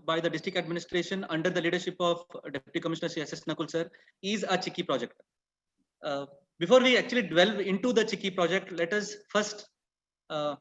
by the district administration under the leadership of Deputy Commissioner Shri S.S. Nakul sir is a Chikki project. Before we actually delve into the Chikki project, let us first know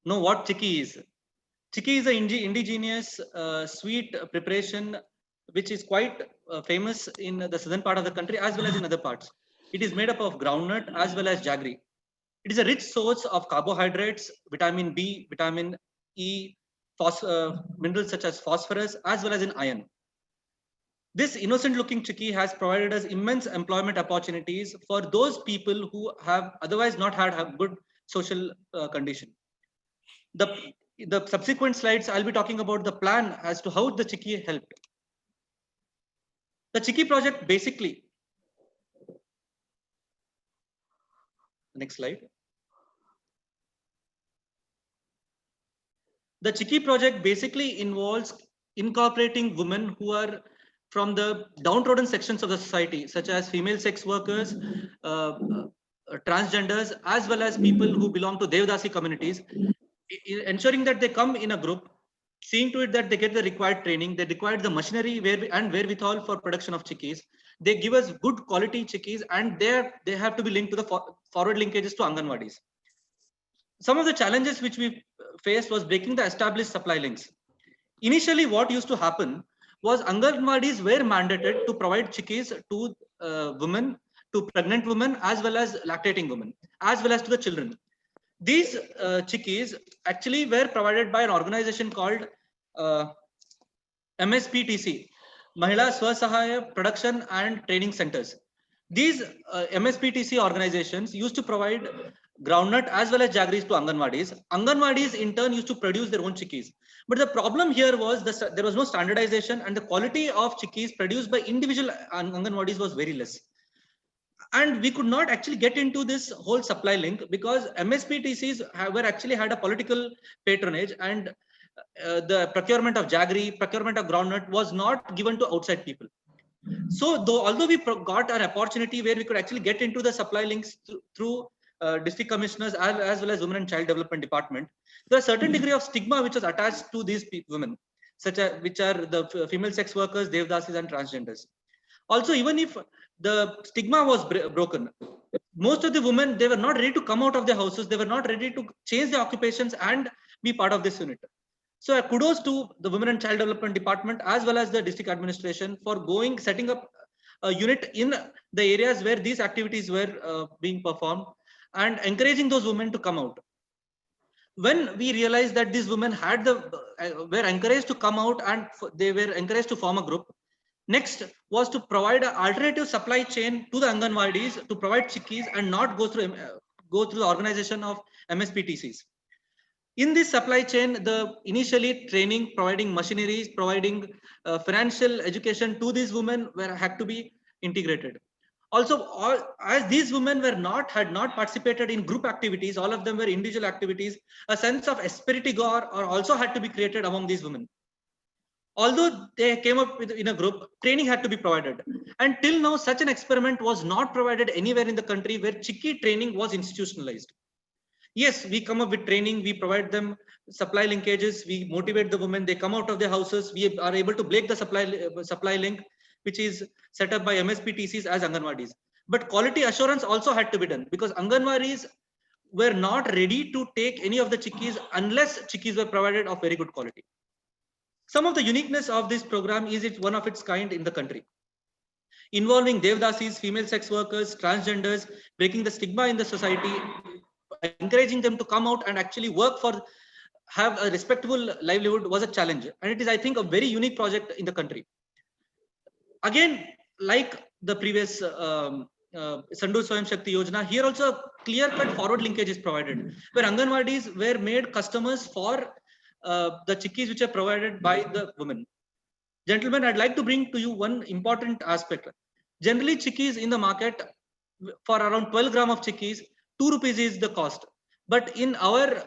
what Chikki is. Chikki is an indigenous sweet preparation which is quite famous in the southern part of the country as well as in other parts. It is made up of groundnut as well as jaggery. It is a rich source of carbohydrates, vitamin B, vitamin E, minerals such as phosphorus, as well as in iron. This innocent looking Chikki has provided us immense employment opportunities for those people who have otherwise not had a good social condition. The subsequent slides, I'll be talking about the plan as to how the Chikki helped. The Chikki project basically, next slide. The Chikki project basically involves incorporating women who are from the downtrodden sections of the society, such as female sex workers, transgenders, as well as people who belong to Devdasi communities, ensuring that they come in a group, seeing to it that they get the required training, they require the machinery and wherewithal for production of chikkis. They give us good quality chikkis, and they have to be linked to the forward linkages to Anganwadis. Some of the challenges which we faced was breaking the established supply links. Initially, what used to happen was Anganwadis were mandated to provide chikkis to women, to pregnant women, as well as lactating women, as well as to the children. These chikkis actually were provided by an organization called MSPTC, Mahila Swasahaya Production and Training Centers. These MSPTC organizations used to provide groundnut as well as jaggeries to Anganwadis. Anganwadis in turn used to produce their own chikkis. But the problem here was there was no standardization, and the quality of chikkis produced by individual Anganwadis was very less. And we could not actually get into this whole supply link because MSPTCs were actually had a political patronage, and the procurement of jaggery, procurement of groundnut was not given to outside people. So although we got an opportunity where we could actually get into the supply links through district commissioners as well as Women and Child Development Department, there are certain degree of stigma which was attached to these women, which are the female sex workers, devdasis, and transgenders. Also, even if the stigma was broken, most of the women, they were not ready to come out of their houses. They were not ready to change their occupations and be part of this unit. So kudos to the Women and Child Development Department as well as the district administration for setting up a unit in the areas where these activities were being performed and encouraging those women to come out. When we realized that these women were encouraged to come out and they were encouraged to form a group, next was to provide an alternative supply chain to the Anganwadis to provide chikkis and not go through the organization of MSPTCs. In this supply chain, the initially training, providing machineries, providing financial education to these women had to be integrated. Also, as these women had not participated in group activities, all of them were individual activities, a sense of esprit de corps also had to be created among these women. Although they came up in a group, training had to be provided. And till now, such an experiment was not provided anywhere in the country where chikki training was institutionalized. Yes, we come up with training, we provide them supply linkages, we motivate the women, they come out of their houses, we are able to break the supply link, which is set up by MSPTCs as Anganwadis. But quality assurance also had to be done because Anganwadis were not ready to take any of the chikkis unless chikkis were provided of very good quality. Some of the uniqueness of this program is it's one of its kind in the country, involving devdasis, female sex workers, transgenders, breaking the stigma in the society, encouraging them to come out and actually have a respectable livelihood was a challenge. And it is, I think, a very unique project in the country. Again, like the previous Sandhu Swayam Shakti Yojana, here also a clear-cut forward linkage is provided, where Anganwadis were made customers for the chikkis which are provided by the women. Gentlemen, I'd like to bring to you one important aspect. Generally, chikkis in the market, for around 12 gram of chikkis, 2 rupees is the cost. But in our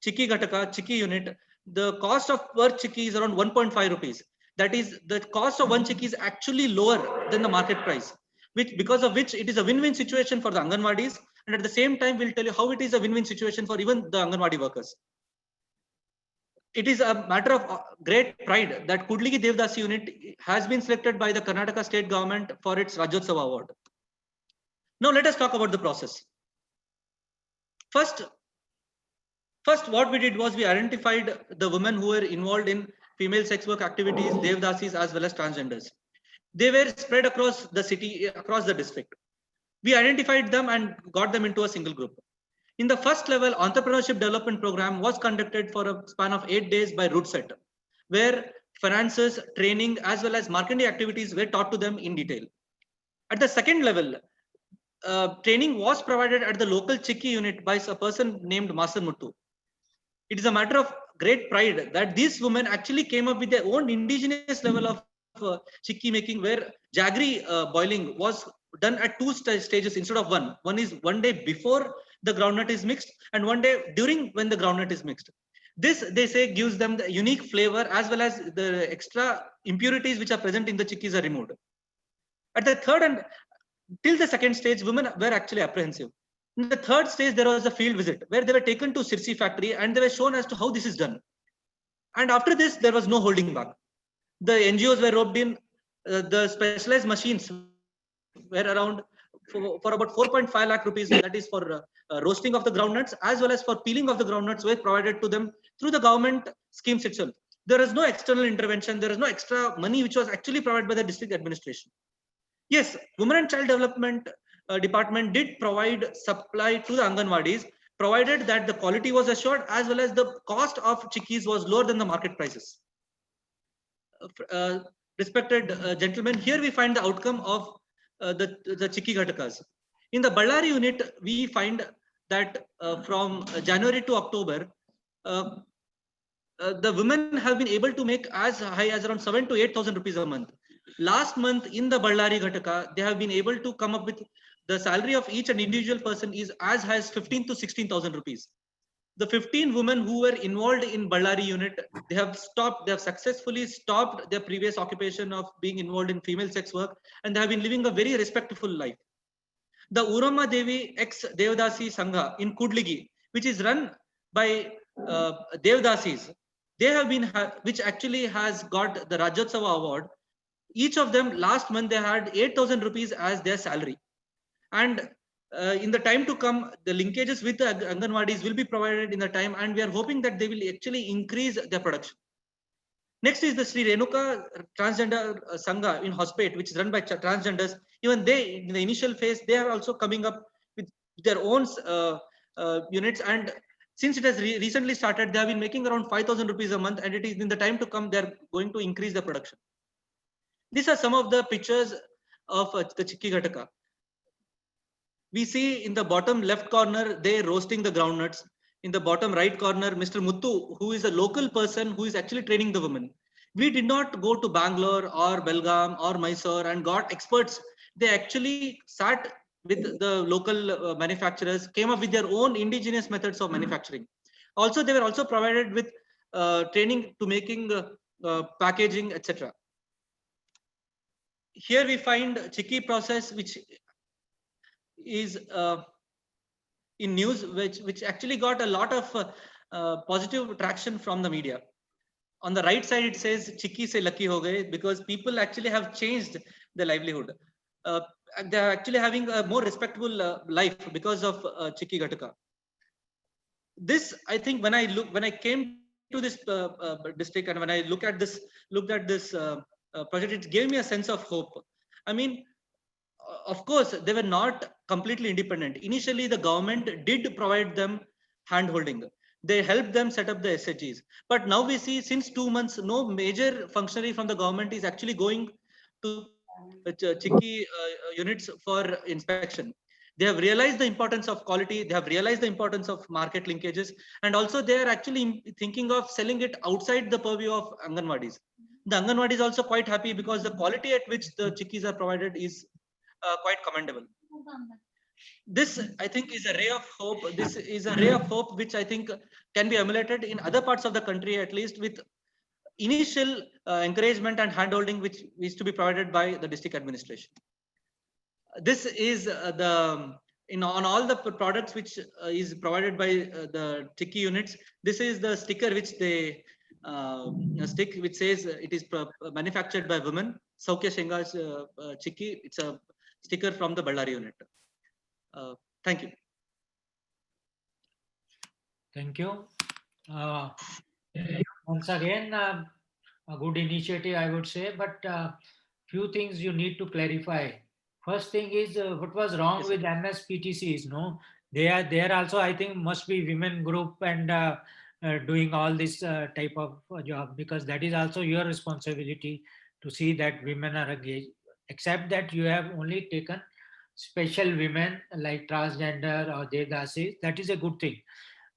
chikki ghataka, chikki unit, the cost of per chikki is around 1.5 rupees. That is, the cost of one chikki is actually lower than the market price, because of which it is a win-win situation for the Anganwadis. And at the same time, we'll tell you how it is a win-win situation for even the Anganwadi workers. It is a matter of great pride that Kudligi Devdasi unit has been selected by the Karnataka state government for its Rajyotsava award. Now let us talk about the process. First, what we did was we identified the women who were involved in female sex work activities, Devdasis, as well as transgenders. They were spread across the city, across the district. We identified them and got them into a single group. In the first level, entrepreneurship development program was conducted for a span of 8 days by RootSet, where finances, training, as well as marketing activities were taught to them in detail. At the second level, training was provided at the local Chikki unit by a person named Master Muttu. It is a matter of great pride that these women actually came up with their own indigenous level of Chikki making, where jaggery boiling was done at two stages instead of one. One is one day before the groundnut is mixed and one day during when the groundnut is mixed. This, they say, gives them the unique flavor as well as the extra impurities which are present in the chikkis are removed. At the third and till the second stage, women were actually apprehensive. In the third stage, there was a field visit where they were taken to Sirsi factory and they were shown as to how this is done. And after this, there was no holding back. The NGOs were roped in. The specialized machines were around for about 4.5 lakh rupees. That is for roasting of the groundnuts as well as for peeling of the groundnuts were provided to them through the government schemes itself. There is no external intervention. There is no extra money which was actually provided by the district administration. Yes, Women and Child Development Department did provide supply to the Anganwadis, provided that the quality was assured as well as the cost of chikkis was lower than the market prices. Respected gentlemen, here we find the outcome of the Chikki Ghatakas. In the Ballari unit, we find that from January to October, the women have been able to make as high as around 7,000 to 8,000 rupees a month. Last month in the Ballari Ghataka, they have been able to come up with the salary of each and individual person is as high as 15 to 16,000 rupees. The 15 women who were involved in Ballari unit, they have successfully stopped their previous occupation of being involved in female sex work, and they have been living a very respectful life. The Urama Devi ex Devdasi Sangha in Kudligi, which is run by Devdasis, they have been, which actually has got the Rajyotsava award. Each of them last month they had 8,000 rupees as their salary, and in the time to come, the linkages with the Anganwadis will be provided in the time, and we are hoping that they will actually increase their production. Next is the Sri Renuka Transgender Sangha in Hospet, which is run by transgenders. Even they, in the initial phase, they are also coming up with their own units, and since it has recently started, they have been making around 5,000 rupees a month, and it is in the time to come, they are going to increase the production. These are some of the pictures of the Chikki Ghataka. We see in the bottom left corner, they roasting the groundnuts. In the bottom right corner, Mr. Muttu, who is a local person who is actually training the women. We did not go to Bangalore or Belgaum or Mysore and got experts. They actually sat with the local manufacturers, came up with their own indigenous methods of manufacturing. Also, they were also provided with training to making packaging, etc. Here we find Chikki process, which is in news, which actually got a lot of positive traction from the media. On the right side, it says Chikki se lucky ho gaye, because people actually have changed their livelihood. They are actually having a more respectable life because of Chikki Ghataka. This, I think, when I came to this district and when I looked at this project, it gave me a sense of hope. I mean, of course, they were not completely independent. Initially, the government did provide them hand-holding. They helped them set up the SHGs. But now we see since 2 months, no major functionary from the government is actually going to Chikki units for inspection. They have realized the importance of quality. They have realized the importance of market linkages. And also they are actually thinking of selling it outside the purview of Anganwadis. The Anganwadi is also quite happy because the quality at which the chikkis are provided is quite commendable. This, I think, is a ray of hope. This is a ray of hope which I think can be emulated in other parts of the country, at least with initial encouragement and handholding which is to be provided by the district administration. This is on all the products which is provided by the Chikki units. This is the sticker which they a stick which says it is manufactured by women. Saukya Shenga's chikki. It's a sticker from the Ballari unit. Thank you. Thank you. Once again, a good initiative, I would say, but few things you need to clarify. First thing is what was wrong Yes, with MSPTCs? No, they are there also. I think must be women group and doing all this type of job, because that is also your responsibility to see that women are engaged. Except that you have only taken special women like transgender or Devdasis, that is a good thing.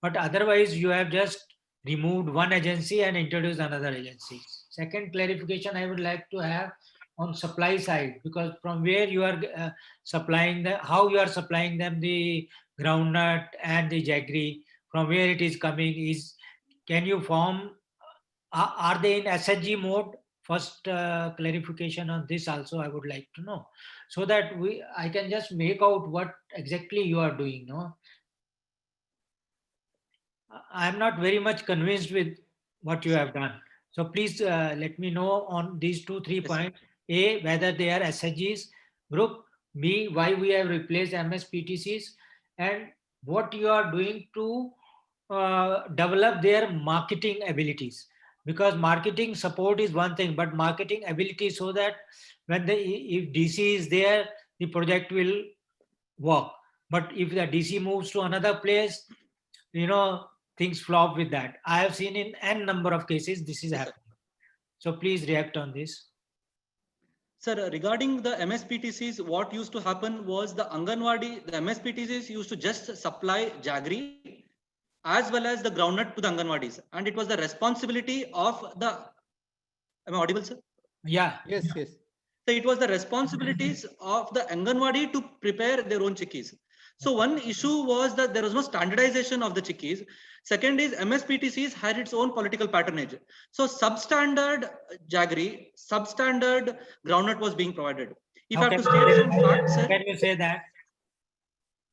But otherwise, you have just removed one agency and introduced another agency. Second clarification I would like to have on supply side, because from where you are supplying the, how you are supplying them the groundnut and the jaggery, from where it is coming, is, can you form, are they in SHG mode? First clarification on this also I would like to know, so that I can just make out what exactly you are doing. No, I'm not very much convinced with what you have done. So please let me know on these 2-3 yes, points. A, whether they are SHGs group. B, why we have replaced MSPTCs, and what you are doing to develop their marketing abilities. Because marketing support is one thing, but marketing ability, so that when the, if DC is there, the project will work. But if the DC moves to another place, you know, things flop with that. I have seen in n number of cases this is yes, sir. happening. So please react on this. Sir, regarding the MSPTCs, what used to happen was the Anganwadi, the MSPTCs used to just supply jaggery as well as the groundnut to the Anganwadis, and it was the responsibility of the. Am I audible, sir? Yeah. Yes, yes. So it was the responsibilities of the Anganwadi to prepare their own chikkis. So one issue was that there was no standardization of the chikkis. Second is MSPTCs had its own political patronage. So substandard jaggery, substandard groundnut was being provided. If I have to state some facts, How sir. can you say that?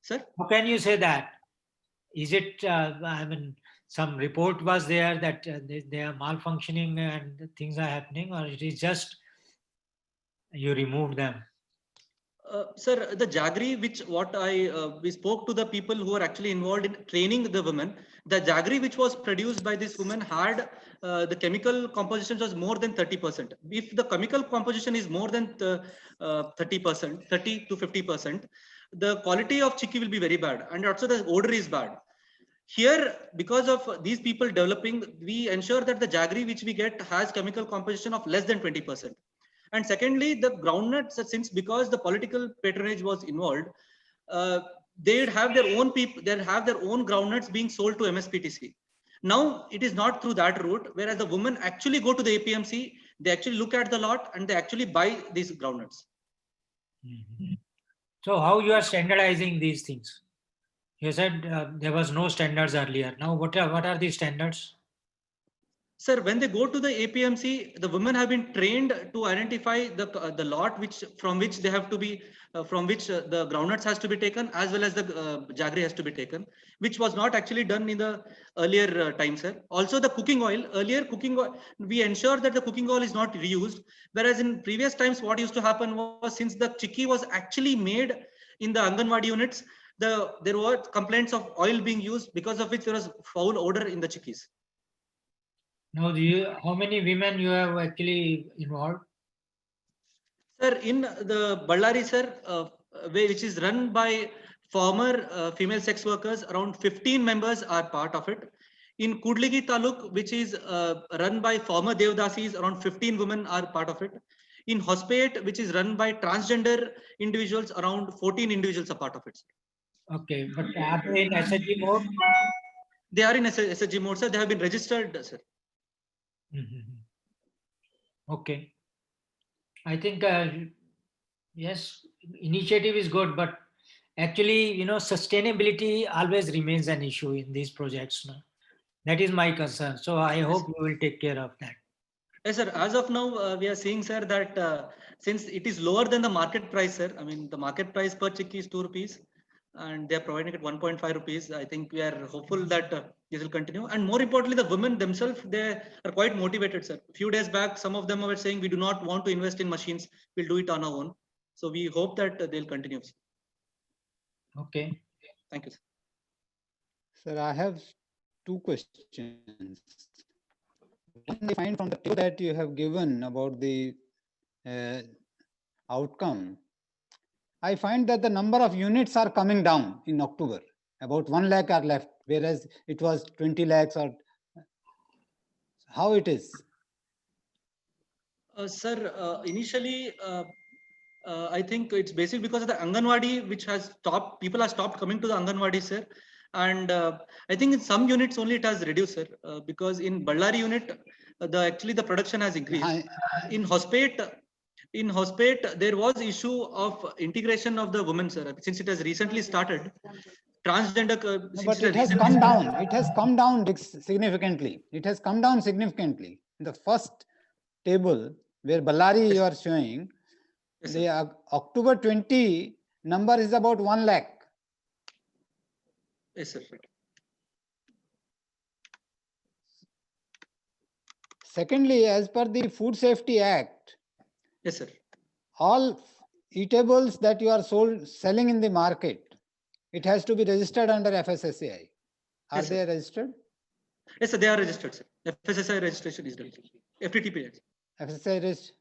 Sir? How can you say that? Is it, I mean, some report was there that they are malfunctioning and things are happening, or it is just you removed them? Sir, the jaggery, which what we spoke to the people who are actually involved in training the women, the jaggery which was produced by this woman had the chemical composition was more than 30%. If the chemical composition is more than 30%, 30 to 50%, the quality of chikki will be very bad, and also the odor is bad. Here, because of these people developing, we ensure that the jaggery which we get has chemical composition of less than 20%. And secondly, the groundnuts, since because the political patronage was involved, they'd have their own people, they'd have their own groundnuts being sold to MSPTC. Now it is not through that route, whereas the women actually go to the APMC, they actually look at the lot and they actually buy these groundnuts. Mm-hmm. So how you are standardizing these things? You said there was no standards earlier. Now what are the standards? Sir, when they go to the APMC, the women have been trained to identify the lot which from which they have to be from which the groundnuts has to be taken, as well as the jaggery has to be taken, which was not actually done in the earlier time, sir. Also, the cooking oil, earlier cooking oil, we ensure that the cooking oil is not reused, whereas in previous times what used to happen was, since the chikki was actually made in the Anganwadi units, there were complaints of oil being used, because of which there was foul odor in the chikkis. Now, how many women you have actually involved? Sir, in the Ballari, sir, which is run by former female sex workers, around 15 members are part of it. In Kudligi Taluk, which is run by former Devdasis, around 15 women are part of it. In Hospet, which is run by transgender individuals, around 14 individuals are part of it. Okay, but are they in SHG mode? They are in SHG mode, sir. They have been registered, sir. Mm-hmm. Okay. I think, yes, initiative is good, but actually, you know, sustainability always remains an issue in these projects. No? That is my concern. So I hope you will take care of that. Yes, sir. As of now, we are seeing, sir, that since it is lower than the market price, sir, I mean, the market price per chick is 2 rupees and they are providing it 1.5 rupees. I think we are hopeful that This will continue. And more importantly, the women themselves, they are quite motivated, sir. A few days back, some of them were saying, we do not want to invest in machines. We'll do it on our own. So we hope that they'll continue. Sir. Okay. Thank you, sir. Sir, I have two questions. One, I find from the table that you have given about the outcome, I find that the number of units are coming down in October. About 1 lakh are left, whereas it was 20 lakhs or how it is? Sir, initially, I think it's basically because of the Anganwadi, which has stopped, people have stopped coming to the Anganwadi, sir. And I think in some units only it has reduced, sir, because in Ballari unit, actually the production has increased. In Hospet, there was issue of integration of the women, sir, since it has recently started. Transgender, No, but it has come down. It has come down significantly. It has come down significantly. In the first table where Ballari you are showing, Yes, the October 20 number is about 1 lakh. Yes, sir. Secondly, as per the Food Safety Act, Yes, sir. all eatables that you are selling in the market, it has to be registered under FSSAI. Are Yes, sir. they registered? Yes, sir, they are registered, sir. FSSAI registration is done. FTTP. FSSAI registered.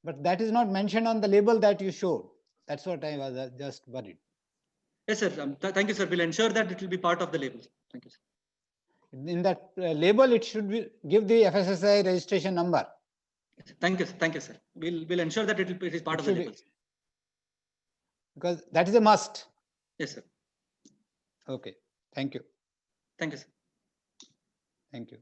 But that is not mentioned on the label that you showed. That's what I was just worried. Yes, sir. Thank you, sir. We'll ensure that it will be part of the label. Thank you, sir. In that label, it should give the FSSAI registration number. Thank you, sir. Thank you, sir. We'll ensure that it is part of the label. Because that is a must. Yes, sir. Okay. Thank you. Thank you, sir. Thank you.